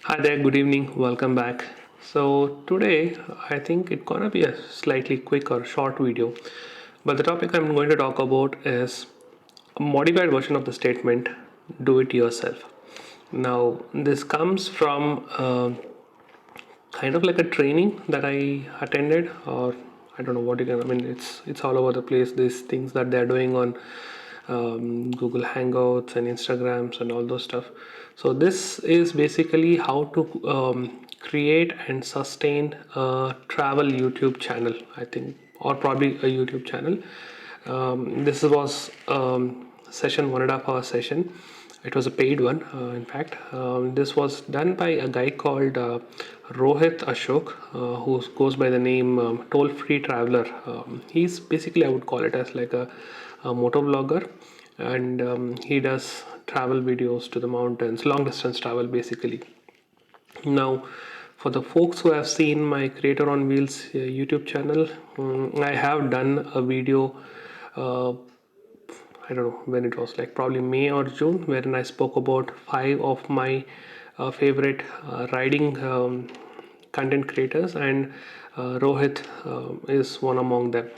Hi there, good evening, welcome back. So today I think it's gonna be a slightly quick or short video, but the topic I'm going to talk about is a modified version of the statement do it yourself. Now this comes from kind of like a training that I attended, or I don't know what you can. I mean, it's all over the place. These things that they're doing on Google Hangouts and Instagrams and all those stuff. So this is basically how to create and sustain a travel YouTube channel, I think, or probably a YouTube channel. This was session 1.5 hour session. It was a paid one, in fact. This was done by a guy called Rohit Ashok, who goes by the name Toll Free Traveler. He's basically, I would call it as like a moto vlogger, and he does travel videos to the mountains, long distance travel basically. Now, for the folks who have seen my Creator on Wheels YouTube channel, I have done a video. I don't know when it was, like probably May or June, wherein I spoke about 5 of my favorite riding content creators, and Rohit is one among them.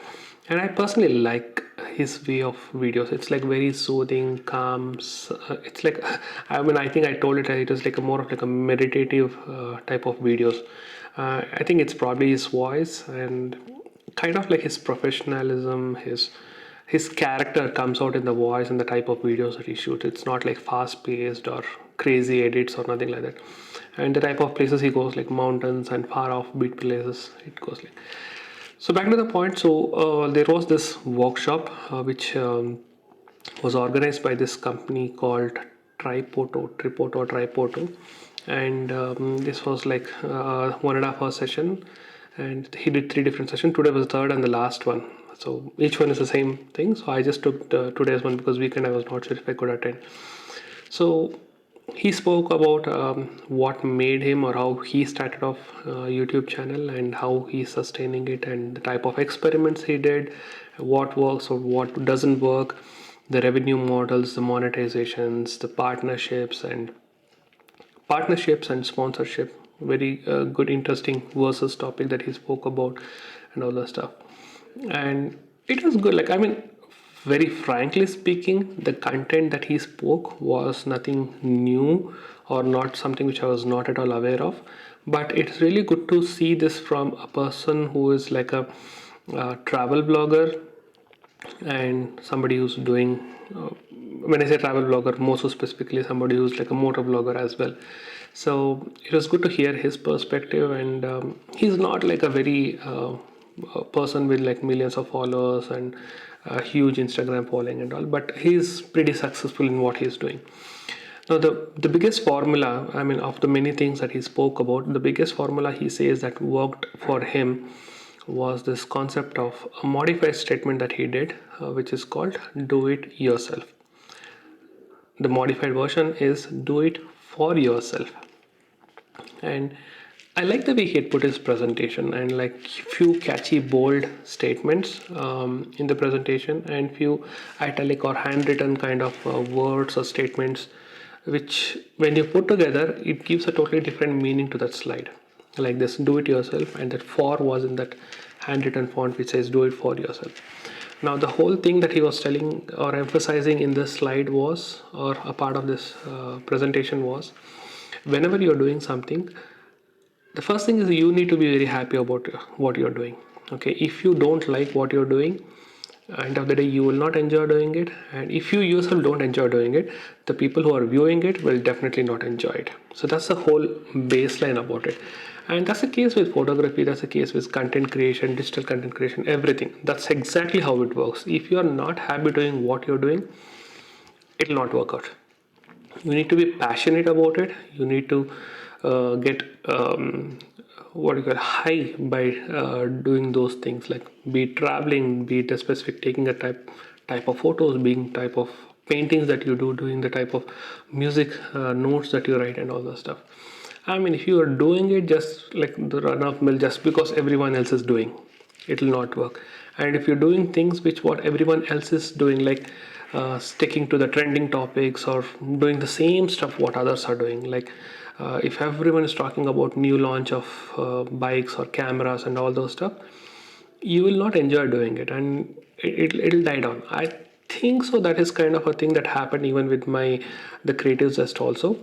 And I personally like his way of videos. It's like very soothing, calm. It's like I mean, I think I told it was like a more of like a meditative type of videos. I think it's probably his voice and kind of like his professionalism, his character comes out in the voice and the type of videos that he shoots. It's not like fast paced or crazy edits or nothing like that. And the type of places he goes, like mountains and far off beat places, it goes like. So back to the point. So there was this workshop which was organized by this company called Tripoto, and this was like 1.5 hour session, and he did 3 different sessions. Today was the third and the last one. So each one is the same thing. So I just took today's one because weekend I was not sure if I could attend. So he spoke about what made him or how he started off YouTube channel and how he's sustaining it and the type of experiments he did, what works or what doesn't work, the revenue models, the monetizations, the partnerships and sponsorship. Very good, interesting versus topic that he spoke about and all that stuff. And it was good. Like, I mean, very frankly speaking, the content that he spoke was nothing new or not something which I was not at all aware of. But it's really good to see this from a person who is like a travel blogger and somebody who's doing when I say travel blogger, more so specifically somebody who's like a motor blogger as well. So it was good to hear his perspective, and he's not like a very person with like millions of followers and a huge Instagram following and all, but he's pretty successful in what he's doing. Now, the biggest formula, I mean, of the many things that he spoke about, the biggest formula he says that worked for him was this concept of a modified statement that he did, which is called do it yourself. The modified version is do it for yourself. And I like the way he had put his presentation, and like few catchy bold statements in the presentation, and few italic or handwritten kind of words or statements, which when you put together it gives a totally different meaning to that slide. Like this, do it yourself, and that for was in that handwritten font which says do it for yourself. Now the whole thing that he was telling or emphasizing in this slide was, or a part of this presentation was, whenever you're doing something, the first thing is you need to be very happy about what you're doing. Okay, if you don't like what you're doing, end of the day you will not enjoy doing it, and if you yourself don't enjoy doing it, the people who are viewing it will definitely not enjoy it. So that's the whole baseline about it, and that's the case with photography, that's the case with content creation, digital content creation, everything. That's exactly how it works. If you are not happy doing what you're doing, it will not work out. You need to be passionate about it. You need to get what you call high by doing those things, like be it traveling, be it a specific taking a type of photos, being type of paintings that you do, doing the type of music notes that you write and all that stuff. I mean, if you are doing it just like the run of mill, just because everyone else is doing, it will not work. And if you're doing things which what everyone else is doing, like sticking to the trending topics or doing the same stuff what others are doing, like If everyone is talking about new launch of bikes or cameras and all those stuff, you will not enjoy doing it, and it'll die down. I think so. That is kind of a thing that happened even with the creative zest also,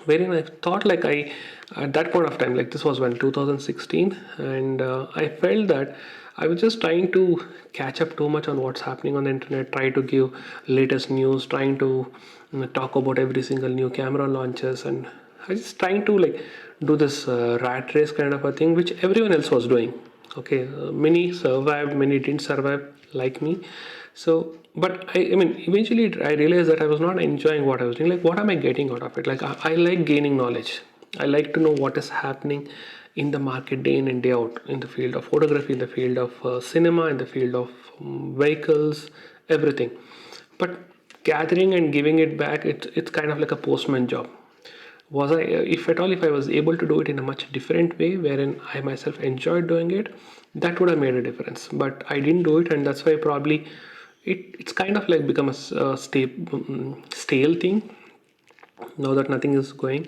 wherein I thought like I at that point of time, like this was when 2016, and I felt that I was just trying to catch up too much on what's happening on the internet, try to give latest news, trying to talk about every single new camera launches, and I was just trying to like do this rat race kind of a thing which everyone else was doing. Okay, many survived, many didn't survive like me. So but I mean eventually I realized that I was not enjoying what I was doing. Like, what am I getting out of it? Like, I like gaining knowledge. I like to know what is happening in the market day in and day out, in the field of photography, in the field of cinema, in the field of vehicles, everything. But gathering and giving it back, it's kind of like a postman job. Was I, if at all, if I was able to do it in a much different way wherein I myself enjoyed doing it, that would have made a difference. But I didn't do it, and that's why probably it's kind of like become a stale thing now that nothing is going.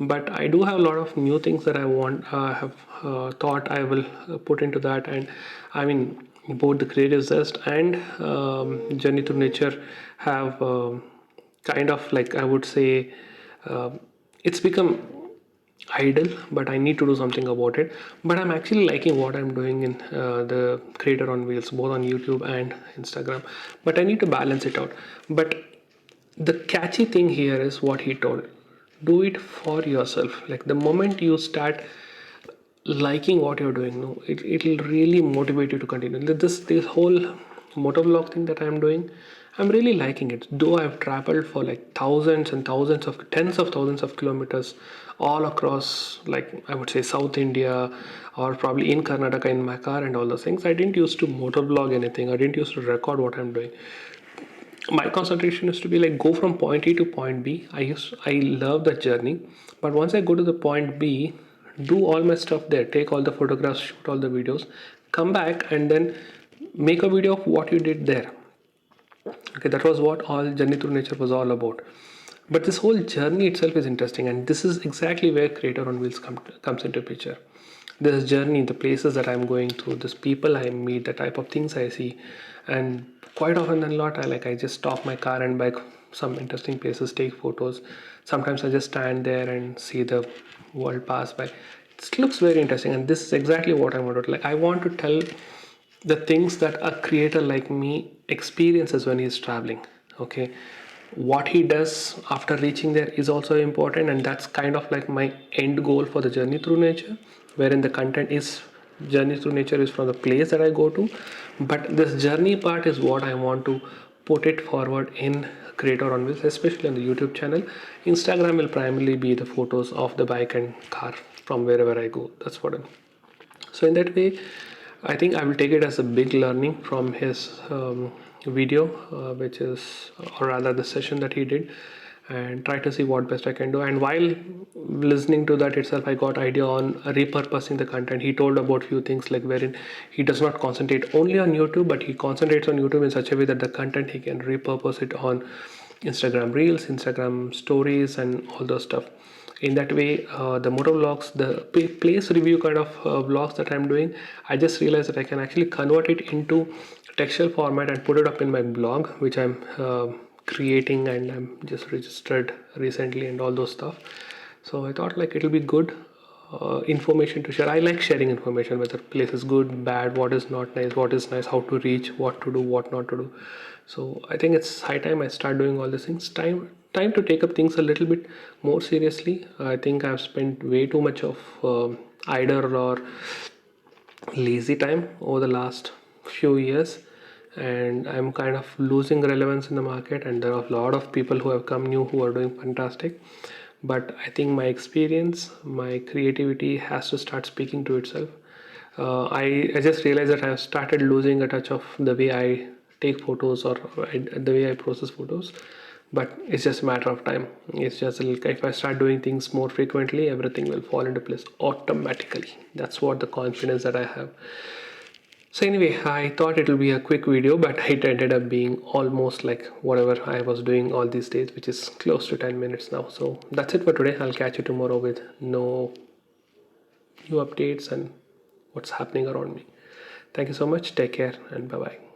But I do have a lot of new things that I want have thought I will put into that. And I mean, both the creative zest and journey through nature have kind of like, I would say, uh, it's become idle, but I need to do something about it. But I'm actually liking what I'm doing in the creator on wheels, both on YouTube and Instagram. But I need to balance it out. But the catchy thing here is what he told: do it for yourself. Like, the moment you start liking what you're doing, no, it'll really motivate you to continue. This whole motovlog thing that I'm doing, I'm really liking it. Though I've traveled for like thousands and thousands of tens of thousands of kilometers all across, like, I would say South India, or probably in Karnataka in my car and all those things, I didn't used to motovlog anything. I didn't used to record what I'm doing. My concentration is to be like, go from point A to point B. I love that journey. But once I go to the point B, do all my stuff there, take all the photographs, shoot all the videos, come back, and then make a video of what you did there. Okay, that was what all journey through nature was all about. But this whole journey itself is interesting, and this is exactly where creator on wheels comes into picture. This journey, the places that I'm going through, this people I meet, the type of things I see, and quite often than not, I just stop my car and by some interesting places, take photos. Sometimes I just stand there and see the world pass by. It looks very interesting, and this is exactly what I want to like. I want to tell the things that a creator like me experiences when he's traveling. Okay, what he does after reaching there is also important, and that's kind of like my end goal for the journey through nature, wherein the content is journey through nature is from the place that I go to, but this journey part is what I want to put it forward in creator on wheels, especially on the YouTube channel. Instagram will primarily be the photos of the bike and car from wherever I go. That's what I'm, so in that way, I think I will take it as a big learning from his video, which is, or rather the session that he did, and try to see what best I can do. And while listening to that itself, I got idea on repurposing the content. He told about few things, like wherein he does not concentrate only on YouTube, but he concentrates on YouTube in such a way that the content he can repurpose it on Instagram Reels, Instagram Stories, and all those stuff. In that way, the motor vlogs, the place review kind of vlogs that I'm doing, I just realized that I can actually convert it into textual format and put it up in my blog, which I'm creating, and I'm just registered recently and all those stuff. So I thought like it'll be good information to share. I like sharing information, whether place is good, bad, what is not nice, what is nice, how to reach, what to do, what not to do. So I think it's high time I start doing all these things. Time to take up things a little bit more seriously. I think I've spent way too much of idle or lazy time over the last few years, and I'm kind of losing relevance in the market, and there are a lot of people who have come new who are doing fantastic. But I think my experience, my creativity has to start speaking to itself. I just realized that I have started losing a touch of the way I take photos, or the way I process photos. But it's just a matter of time. It's just like, if I start doing things more frequently, everything will fall into place automatically. That's what the confidence that I have. So anyway, I thought it will be a quick video, but it ended up being almost like whatever I was doing all these days, which is close to 10 minutes now. So that's it for today. I'll catch you tomorrow with no new updates and what's happening around me. Thank you so much. Take care and bye bye.